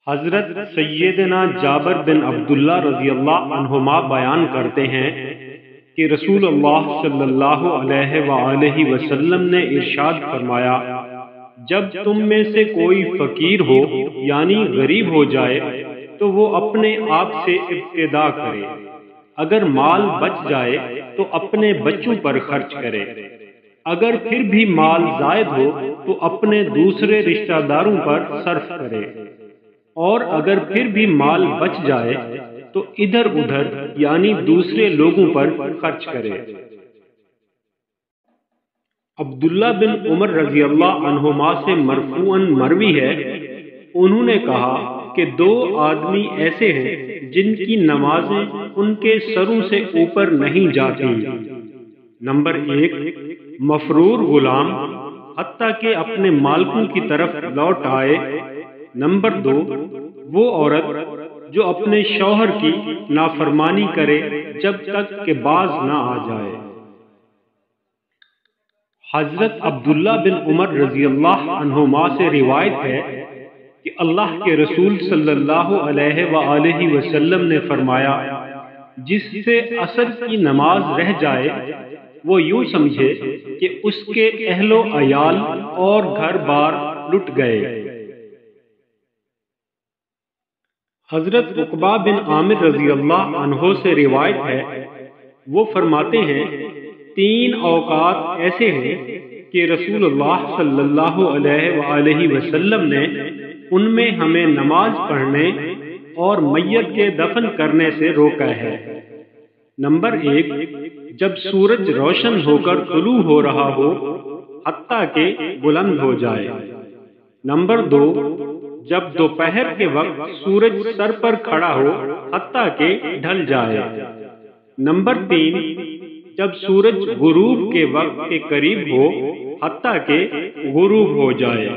حضرت سیدنا جابر بن عبداللہ رضی اللہ عنہما بیان کرتے ہیں کہ رسول اللہ صلی اللہ علیہ وآلہ وسلم نے ارشاد فرمایا، جب تم میں سے کوئی فقیر ہو یعنی غریب ہو جائے تو وہ اپنے آپ سے ابتدا کرے، اگر مال بچ جائے تو اپنے بچوں پر خرچ کرے، اگر پھر بھی مال زائد ہو تو اپنے دوسرے رشتہ داروں پر صرف کرے، اور اگر پھر بھی مال بچ جائے تو ادھر ادھر یعنی دوسرے لوگوں پر خرچ کرے۔ عبداللہ بن عمر رضی اللہ عنہما سے مرفوعاً مروی ہے، انہوں نے کہا کہ دو آدمی ایسے ہیں جن کی نمازیں ان کے سروں سے اوپر نہیں جاتی۔ نمبر 1، مفرور غلام حتیٰ کہ اپنے مالکوں کی طرف لوٹ آئے۔ نمبر 2، وہ عورت جو اپنے شوہر کی نافرمانی کرے جب تک کہ باز نہ آ جائے۔ حضرت عبداللہ بن عمر رضی اللہ عنہما سے روایت ہے کہ اللہ کے رسول صلی اللہ علیہ وآلہ وسلم نے فرمایا، جس سے عصر کی نماز رہ جائے وہ یوں سمجھے کہ اس کے اہل و عیال اور گھر بار لٹ گئے۔ حضرت عقبہ بن عامر رضی اللہ عنہ سے روایت ہے، وہ فرماتے ہیں، 3 اوقات ایسے ہیں کہ رسول اللہ صلی اللہ علیہ وآلہ وسلم نے ان میں ہمیں نماز پڑھنے اور میت کے دفن کرنے سے روکا ہے۔ نمبر 1، جب سورج روشن ہو کر طلوع ہو رہا ہو حتیٰ کہ بلند ہو جائے۔ نمبر 2، جب دوپہر کے وقت سورج سر پر کھڑا ہو حتیٰ کہ ڈھل جائے۔ نمبر 3، جب سورج غروب کے وقت کے قریب ہو حتیٰ کہ غروب ہو جائے۔